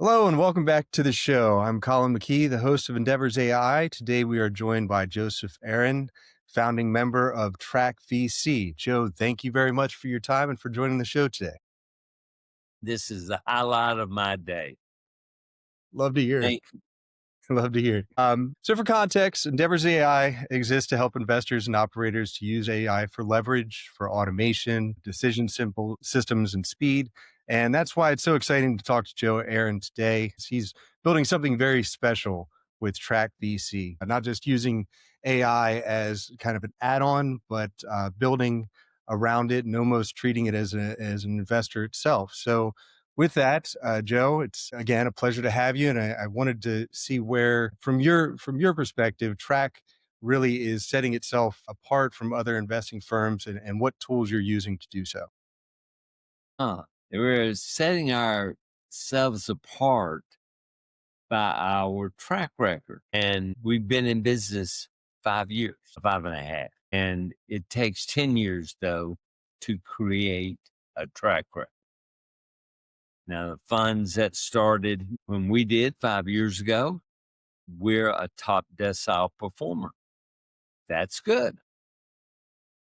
Hello and welcome back to the show. I'm Collin McKee, the host of EndeavorsAI. Today we are joined by Joseph Aaron, founding member of Trac VC. Joe, thank you very much for your time and for joining the show today. This is the highlight of my day. Love to hear it. Thank Love to hear it. So for context, Endeavors AI exists to help investors and operators to use AI for leverage, for automation, decision simple systems and speed. And that's why it's so exciting to talk to Joe Aaron today. He's building something very special with Trac VC, not just using AI as kind of an add-on, but building around it and almost treating it as an investor itself. So with that, Joe, it's again a pleasure to have you, and I wanted to see where, from your perspective, Track really is setting itself apart from other investing firms, and what tools you're using to do so. We're setting ourselves apart by our track record. And we've been in business 5 years, 5.5. And it takes 10 years, though, to create a track record. Now, the funds that started when we did 5 years ago, we're a top decile performer. That's good.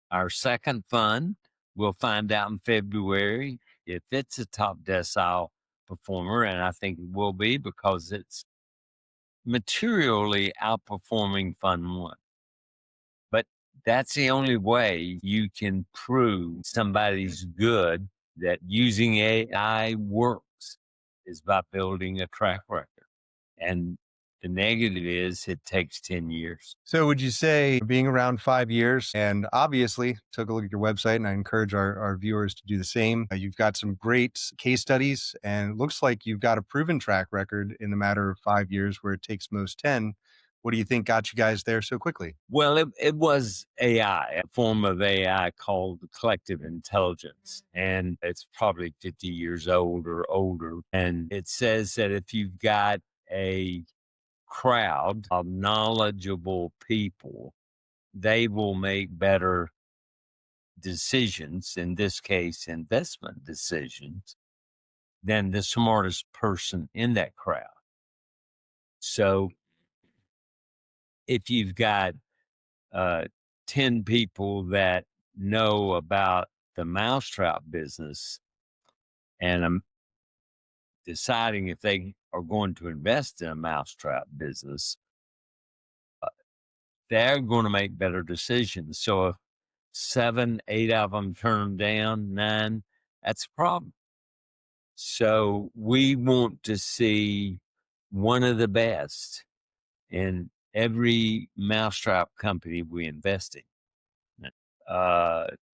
Our second fund, we'll find out in February if it's a top decile performer, and I think it will be because it's materially outperforming Fund One. But that's the only way you can prove somebody's good, that using AI works, is by building a track record. And the negative is it takes 10 years. So, would you say being around 5 years, and obviously took a look at your website, and I encourage our viewers to do the same. You've got some great case studies, and it looks like you've got a proven track record in the matter of 5 years, where it takes most 10. What do you think got you guys there so quickly? Well, it was AI, a form of AI called collective intelligence. And it's probably 50 years old or older. And it says that if you've got a crowd of knowledgeable people, they will make better decisions, in this case, investment decisions, than the smartest person in that crowd. So if you've got uh, 10 people that know about the mousetrap business and I'm deciding if they are going to invest in a mousetrap business, they're going to make better decisions. So if 7, 8 of them turn them down, 9, that's a problem. So we want to see one of the best in every mousetrap company we invest in.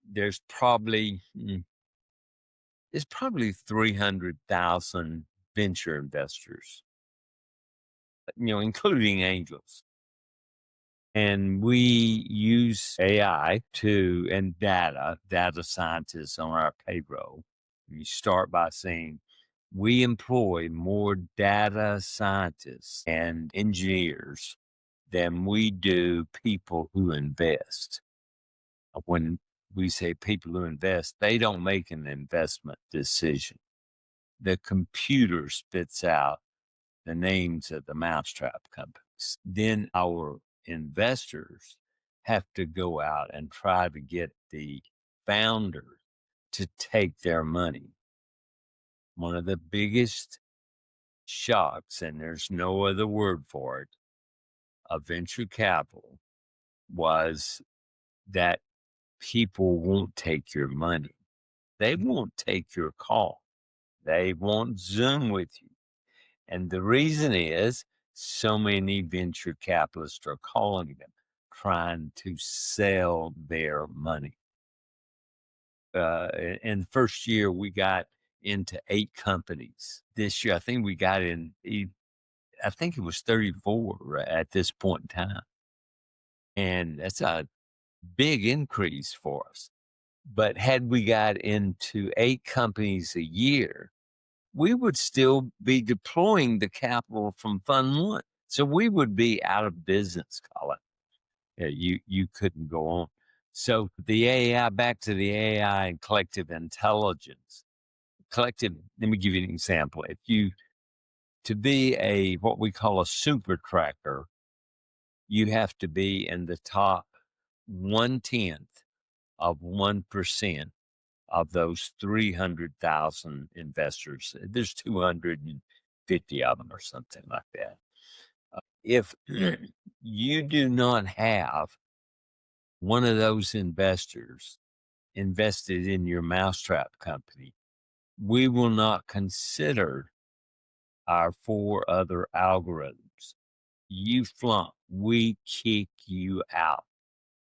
There's probably 300,000 venture investors, including angels. And we use AI and data scientists on our payroll. You start by saying we employ more data scientists and engineers than we do people who invest. When we say people who invest, they don't make an investment decision. The computer spits out the names of the mousetrap companies. Then our investors have to go out and try to get the founders to take their money. One of the biggest shocks, and there's no other word for it, of venture capital was that people won't take your money. They won't take your call. They won't Zoom with you. And the reason is so many venture capitalists are calling them, trying to sell their money. In the first year, we got into 8 companies. This year, I think we got I think it was 34 at this point in time. And that's a big increase for us. But had we got into 8 companies a year, we would still be deploying the capital from Fund One. So we would be out of business, Colin. Yeah, you couldn't go on. So the AI, back to the AI and collective intelligence. Let me give you an example. If you to be what we call a super tracker, you have to be in the top 1/10 of 1% of those 300,000 investors. There's 250 of them or something like that. If you do not have one of those investors invested in your mousetrap company, we will not consider our 4 other algorithms. You flunk, we kick you out.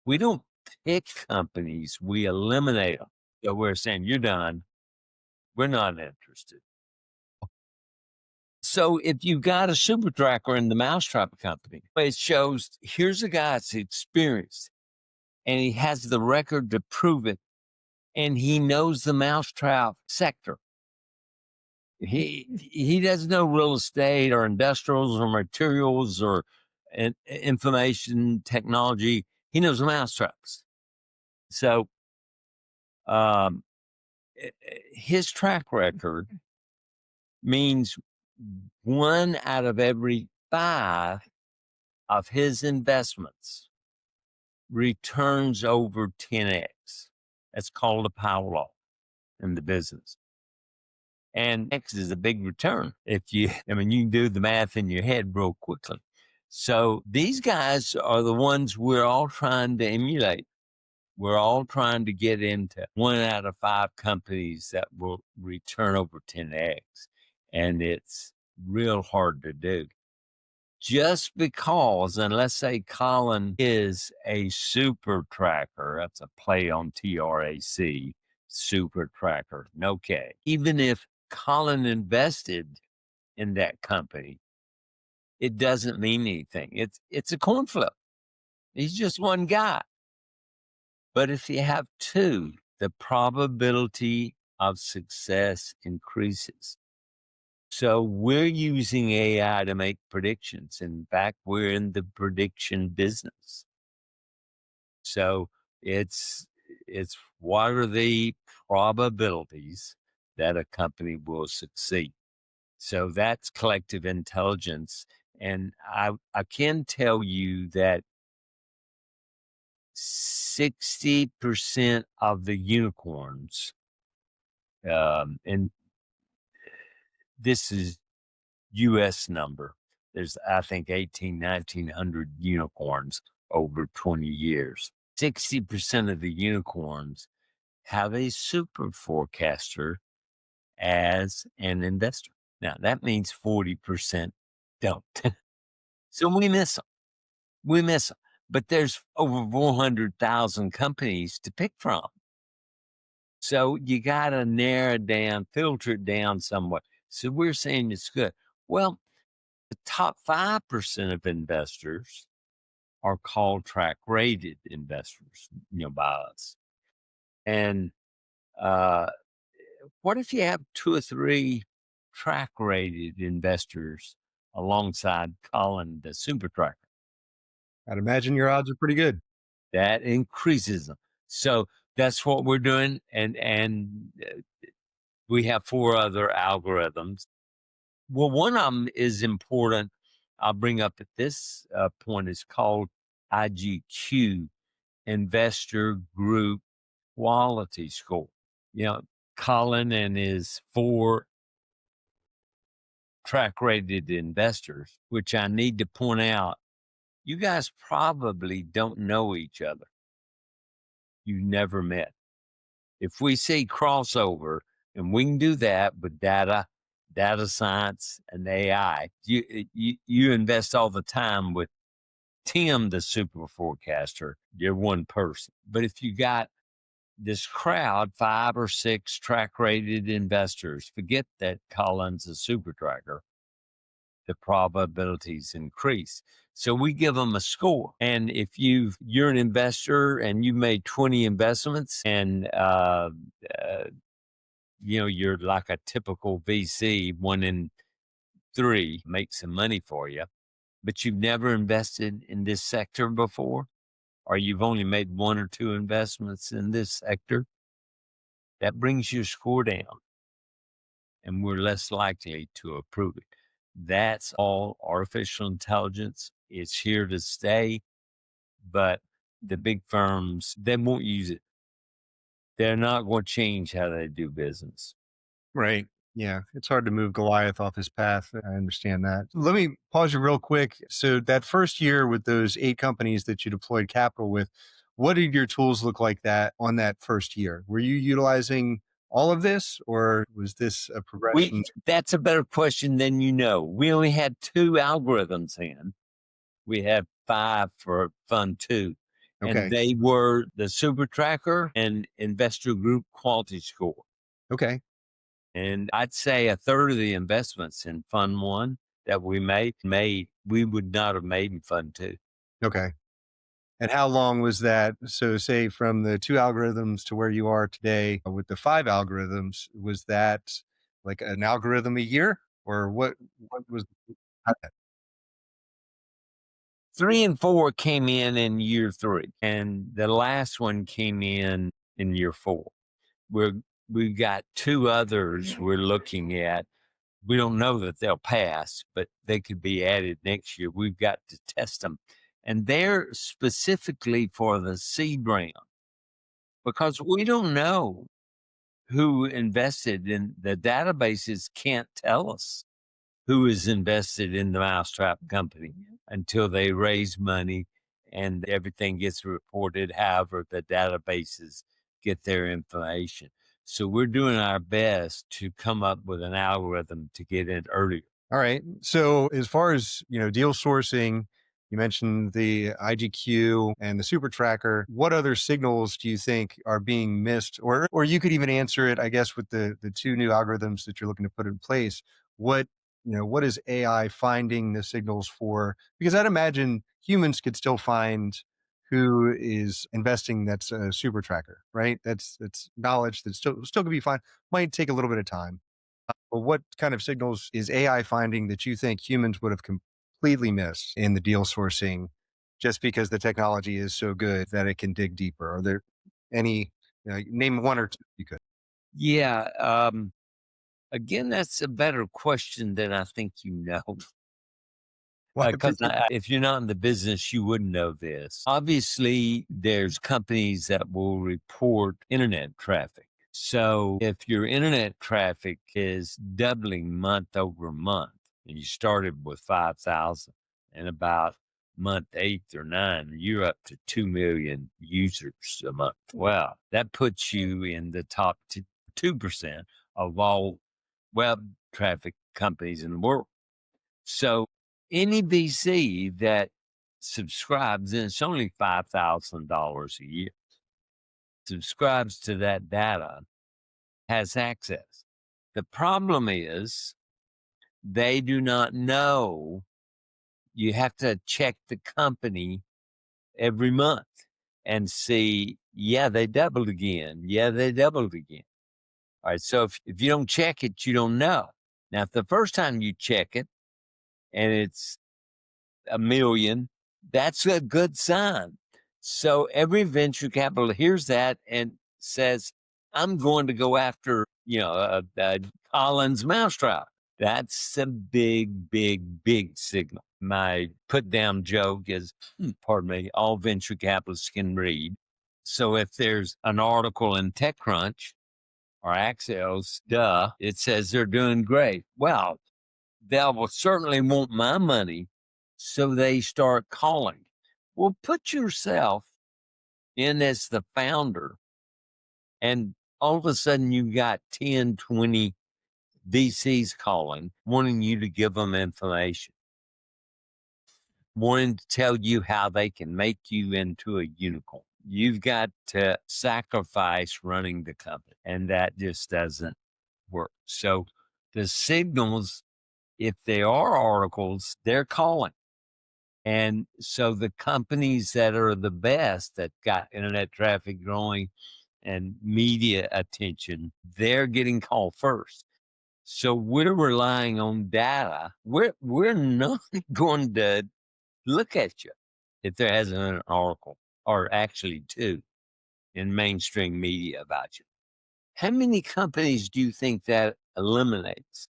We don't pick companies, we eliminate them. So we're saying, you're done. We're not interested. So if you've got a super tracker in the mousetrap company, it shows here's a guy that's experienced and he has the record to prove it, and he knows the mousetrap sector. He doesn't know real estate or industrials or materials or information technology. He knows the mousetraps. So his track record means 1 out of every 5 of his investments returns over 10x. That's called a power law in the business. And X is a big return. You can do the math in your head real quickly. So these guys are the ones we're all trying to emulate. We're all trying to get into 1 out of 5 companies that will return over 10x. And it's real hard to do. Just because, and let's say Collin is a super tracker, that's a play on TRAC, super tracker, no K. Even if Collin invested in that company, it doesn't mean anything. It's a coin flip. He's just one guy. But if you have 2, the probability of success increases. So we're using AI to make predictions. In fact, we're in the prediction business. So it's what are the probabilities that a company will succeed? So that's collective intelligence. And I can tell you that 60% of the unicorns, and this is U.S. number. There's, I think, 1,900 unicorns over 20 years. 60% of the unicorns have a super forecaster as an investor. Now, that means 40% don't. So we miss them. We miss them. But there's over 400,000 companies to pick from. So you got to narrow it down, filter it down somewhat. So we're saying it's good. Well, the top 5% of investors are called track rated investors, by us. And what if you have 2 or 3 track rated investors alongside Collin, the super tracker? I'd imagine your odds are pretty good. That increases them. So that's what we're doing. And we have 4 other algorithms. Well, one of them is important. I'll bring up at this point is called IGQ, Investor Group Quality Score. Collin and his 4 track rated investors, which I need to point out, you guys probably don't know each other. You never met. If we see crossover, and we can do that with data science, and AI, you invest all the time with Tim, the super forecaster, you're one person. But if you got this crowd, 5 or 6 track rated investors, forget that Collin's a super tracker, the probabilities increase. So we give them a score. And if you're an investor and you made 20 investments and, you're like a typical VC, 1 in 3 make some money for you, but you've never invested in this sector before, or you've only made 1 or 2 investments in this sector, that brings your score down and we're less likely to approve it. That's all artificial intelligence. It's here to stay, but the big firms, they won't use it. They're not going to change how they do business. Right. Yeah. It's hard to move Goliath off his path. I understand that. Let me pause you real quick. So, that first year with those 8 companies that you deployed capital with, what did your tools look like that on that first year? Were you utilizing all of this, or was this a progression? That's a better question than you know. We only had 2 algorithms in. We had 5 for fund 2, and Okay. they were the Super Tracker and Investor Group Quality Score. Okay. And I'd say a third of the investments in Fund 1 that we made we would not have made in Fund 2. Okay. And how long was that? So, say from the 2 algorithms to where you are today with the 5 algorithms, was that like an algorithm a year, or what? What was? 3 and 4 came in year 3, and the last one came in year 4. We've got 2 others we're looking at. We don't know that they'll pass, but they could be added next year. We've got to test them. And they're specifically for the seed round because we don't know who invested in the databases can't tell us who is invested in the mousetrap company until they raise money and everything gets reported, however the databases get their information. So we're doing our best to come up with an algorithm to get in earlier. All right. So, as far as deal sourcing, you mentioned the IGQ and the super tracker. What other signals do you think are being missed, or you could even answer it, I guess, with the 2 new algorithms that you're looking to put in place? What what is AI finding the signals for? Because I'd imagine humans could still find who is investing. That's a super tracker, right? That's knowledge that still could be fine. Might take a little bit of time. Well, what kind of signals is AI finding that you think humans would have completely missed in the deal sourcing just because the technology is so good that it can dig deeper? Are there any, name one or two if you could? Yeah. Again, that's a better question than I think you know. Well, I Because appreciate if you're not in the business, you wouldn't know this. Obviously, there's companies that will report internet traffic. So if your internet traffic is doubling month over month, and you started with 5,000, and about month 8 or 9, you're up to 2 million users a month. Well, that puts you in the top 2% of all web traffic companies in the world. So any VC that subscribes, and it's only $5,000 a year, subscribes to that data, has access. The problem is they do not know. You have to check the company every month and see, yeah, they doubled again. Yeah, they doubled again. All right. So if you don't check it, you don't know. Now, if the first time you check it and it's a million, that's a good sign. So every venture capital hears that and says, I'm going to go after, Collins mousetrap. That's a big, big, big signal. My put down joke is, pardon me, all venture capitalists can read. So if there's an article in TechCrunch or Axios, it says they're doing great. Well, they will certainly want my money. So they start calling. Well, put yourself in as the founder, and all of a sudden you got 10, 20 VCs calling, wanting you to give them information, wanting to tell you how they can make you into a unicorn. You've got to sacrifice running the company, and that just doesn't work. So the signals, if they are articles, they're calling. And so the companies that are the best that got internet traffic growing and media attention, they're getting called first. So we're relying on data. We're not going to look at you if there hasn't been an article or actually 2 in mainstream media about you. How many companies do you think that eliminates?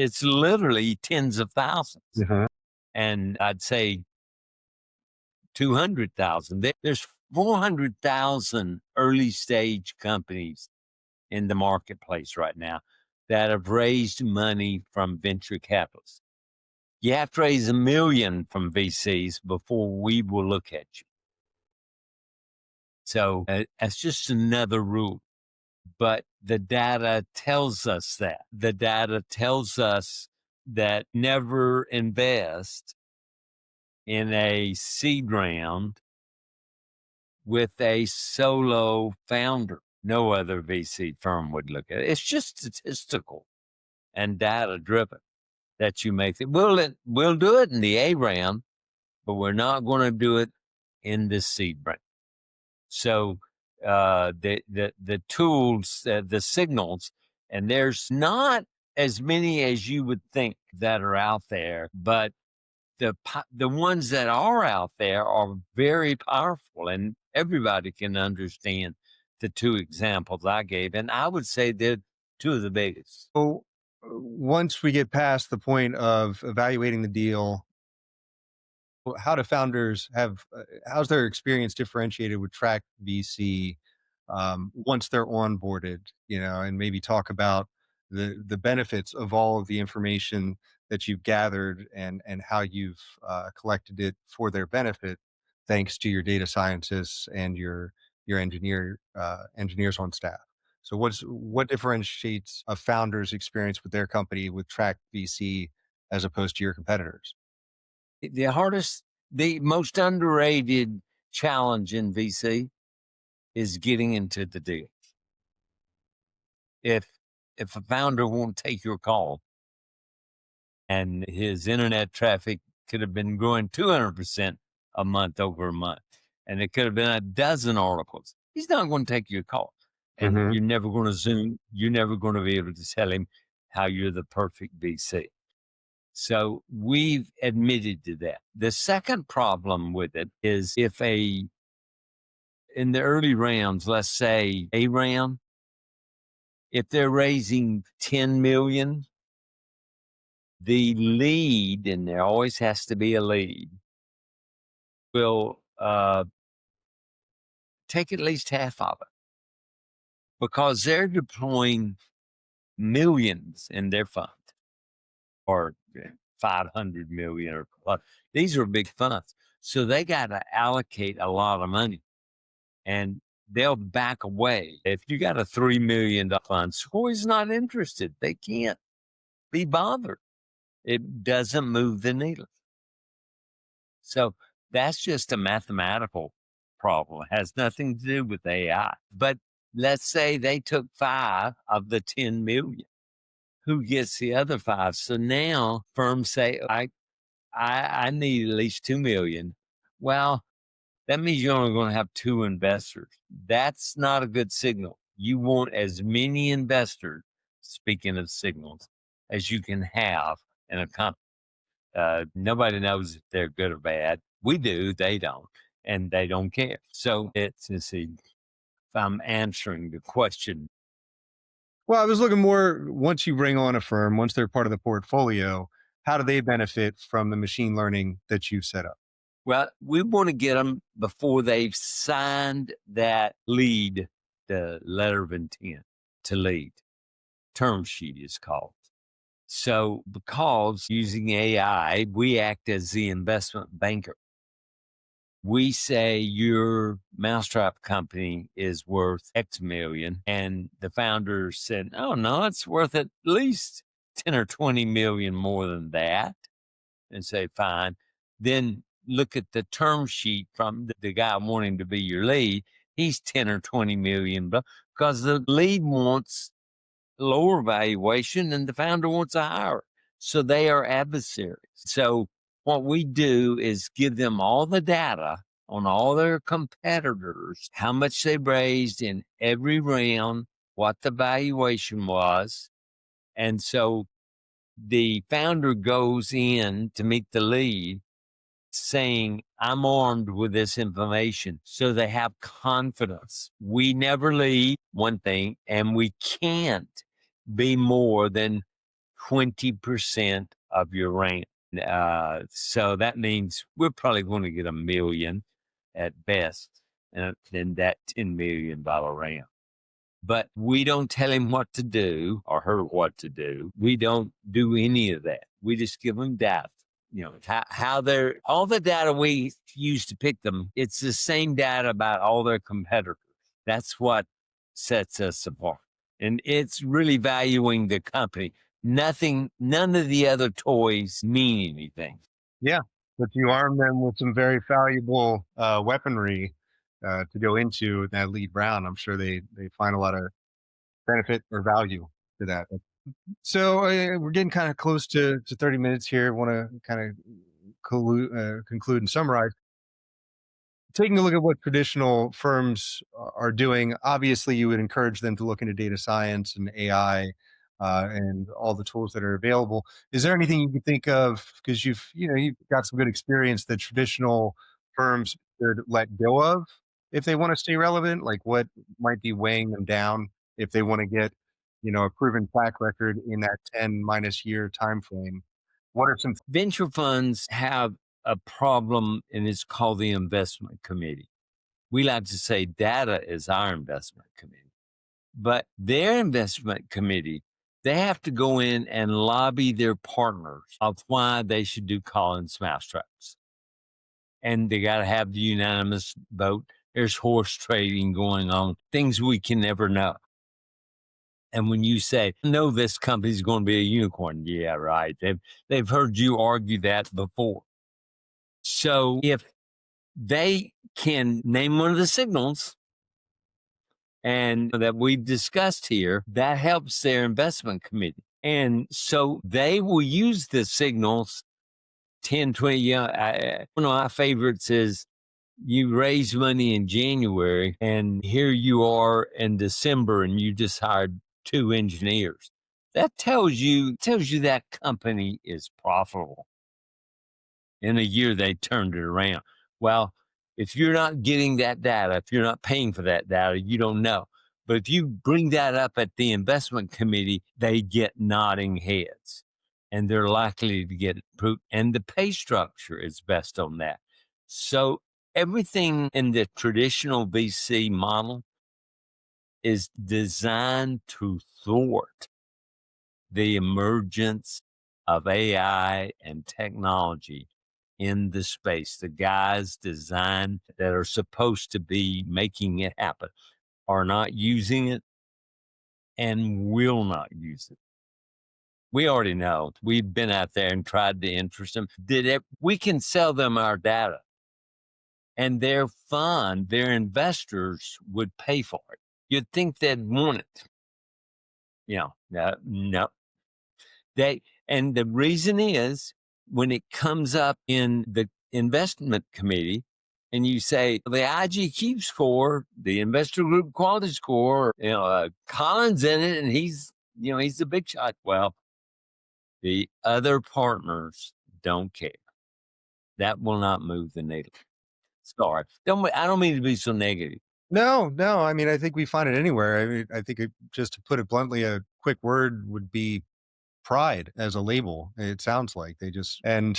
It's literally tens of thousands. Uh-huh. And I'd say 200,000. There's 400,000 early stage companies in the marketplace right now that have raised money from venture capitalists. You have to raise $1 million from VCs before we will look at you. So that's just another rule. But the data tells us that. The data tells us that never invest in a seed round with a solo founder. No other VC firm would look at it. It's just statistical and data driven that you make it. We'll do it in the A round, but we're not going to do it in the seed round. So the tools, the signals, and there's not as many as you would think that are out there, but the ones that are out there are very powerful, and everybody can understand the two examples I gave, and I would say they're two of the biggest. So once we get past the point of evaluating the deal, how do founders have, how's their experience differentiated with Trac VC once they're onboarded, and maybe talk about the benefits of all of the information that you've gathered and how you've collected it for their benefit, thanks to your data scientists and your engineers on staff. So what differentiates a founder's experience with their company with Trac VC as opposed to your competitors? The most underrated challenge in VC is getting into the deal. If a founder won't take your call and his internet traffic could have been growing 200% a month over a month, and it could have been a dozen articles, he's not going to take your call. And Hmm. you're never going to Zoom. You're never going to be able to tell him how you're the perfect VC. So we've admitted to that. The second problem with it is in the early rounds, let's say A round, if they're raising 10 million, the lead, and there always has to be a lead, will take at least half of it because they're deploying millions in their fund or 500 million or plus. These are big funds. So they got to allocate a lot of money and they'll back away. If you got a $3 million fund, Sequoia's not interested. They can't be bothered. It doesn't move the needle. So that's just a mathematical problem. It has nothing to do with AI. But let's say they took 5 of the 10 million. Who gets the other 5? So now firms say, I need at least 2 million. Well, that means you're only going to have 2 investors. That's not a good signal. You want as many investors, speaking of signals, as you can have in a company. Nobody knows if they're good or bad. We do, they don't, and they don't care. So let's see if I'm answering the question. Well, I was looking more, once you bring on a firm, once they're part of the portfolio, how do they benefit from the machine learning that you've set up? Well, we want to get them before they've signed that lead, the letter of intent to lead. Term sheet is called. So because using AI, we act as the investment banker. We say your mousetrap company is worth X million. And the founder said, oh, no, it's worth at least 10 or 20 million more than that. And say, fine. Then look at the term sheet from the guy wanting to be your lead. He's 10 or 20 million because the lead wants lower valuation and the founder wants a higher. So they are adversaries. So what we do is give them all the data on all their competitors, how much they raised in every round, what the valuation was. And so the founder goes in to meet the lead saying, I'm armed with this information. So they have confidence. We never lead, one thing, and we can't be more than 20% of your rent. So that means we're probably going to get 1 million at best, and then that $10 million round. But we don't tell him what to do or her what to do. We don't do any of that. We just give them data. How they're all the data we use to pick them. It's the same data about all their competitors. That's what sets us apart. And it's really valuing the company. None of the other toys mean anything. Yeah, but you arm them with some very valuable weaponry to go into that lead round. I'm sure they find a lot of benefit or value to that. So we're getting kind of close to 30 minutes here. Want to kind of conclude and summarize. Taking a look at what traditional firms are doing, obviously you would encourage them to look into data science and AI and all the tools that are available. Is there anything you could think of, because you've got some good experience, that traditional firms should let go of if they want to stay relevant? Like what might be weighing them down if they want to get a proven track record in that 10 minus year time frame? What are some Venture funds have a problem, and it's called the investment committee. We like to say data is our investment committee, but their investment committee, they have to go in and lobby their partners of why they should do Collins mousetraps. And they got to have the unanimous vote. There's horse trading going on, things we can never know. And when you say, no, this company's going to be a unicorn, yeah, right. They've heard you argue that before. So if they can name one of the signals and that we've discussed here, that helps their investment committee. And so they will use the signals 10, 20. Yeah, one of my favorites is you raise money in January and here you are in December and you just hired 2 engineers. That tells you that company is profitable. In a year, they turned it around. Well, if you're not getting that data, if you're not paying for that data, you don't know. But if you bring that up at the investment committee, they get nodding heads and they're likely to get approved. And the pay structure is best on that. So everything in the traditional VC model is designed to thwart the emergence of AI and technology in the space. The guys designed that are supposed to be making it happen are not using it and will not use it. We already know. We've been out there and tried to interest them. We can sell them our data, and their fund, their investors would pay for it. You'd think they'd want it. No. And the reason is, when it comes up in the investment committee and you say the IGQ score, the investor group quality score, Colin's in it and he's the big shot. Well, the other partners don't care. That will not move the needle. Sorry. I don't mean to be so negative. No, no. I mean, I think we find it anywhere. I mean, I think just to put it bluntly, a quick word would be pride as a label. It sounds like they just, and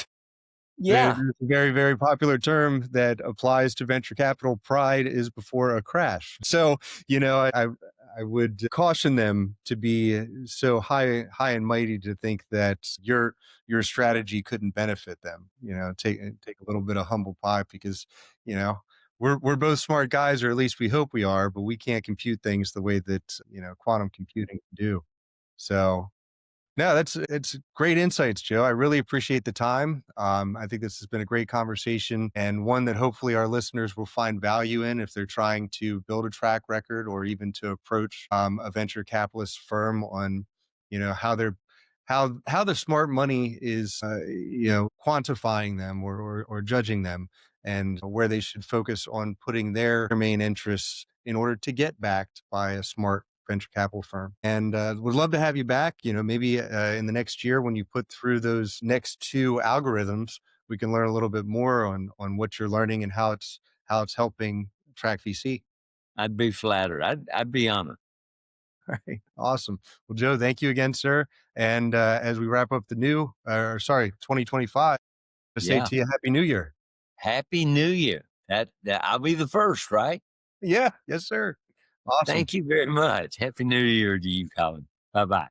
there's Yeah. a very, very popular term that applies to venture capital. Pride is before a crash. So, I would caution them to be so high and mighty to think that your strategy couldn't benefit them. Take a little bit of humble pie, because you know we're both smart guys, or at least we hope we are, but we can't compute things the way that quantum computing can do. So no, it's great insights, Joe. I really appreciate the time. I think this has been a great conversation, and one that hopefully our listeners will find value in if they're trying to build a track record or even to approach a venture capitalist firm on, how they're how the smart money is, quantifying them or judging them, and where they should focus on putting their main interests in order to get backed by a smart venture capital firm. And would love to have you back. Maybe in the next year, when you put through those next 2 algorithms, we can learn a little bit more on what you're learning and how it's helping Trac VC. I'd be flattered. I'd be honored. Right. Awesome. Well, Joe, thank you again, sir. And as we wrap up the new, or sorry, 2025, I say Yeah. to you, Happy New Year. Happy New Year. That I'll be the first, right? Yeah. Yes, sir. Awesome. Thank you very much. Happy New Year to you, Colin. Bye bye.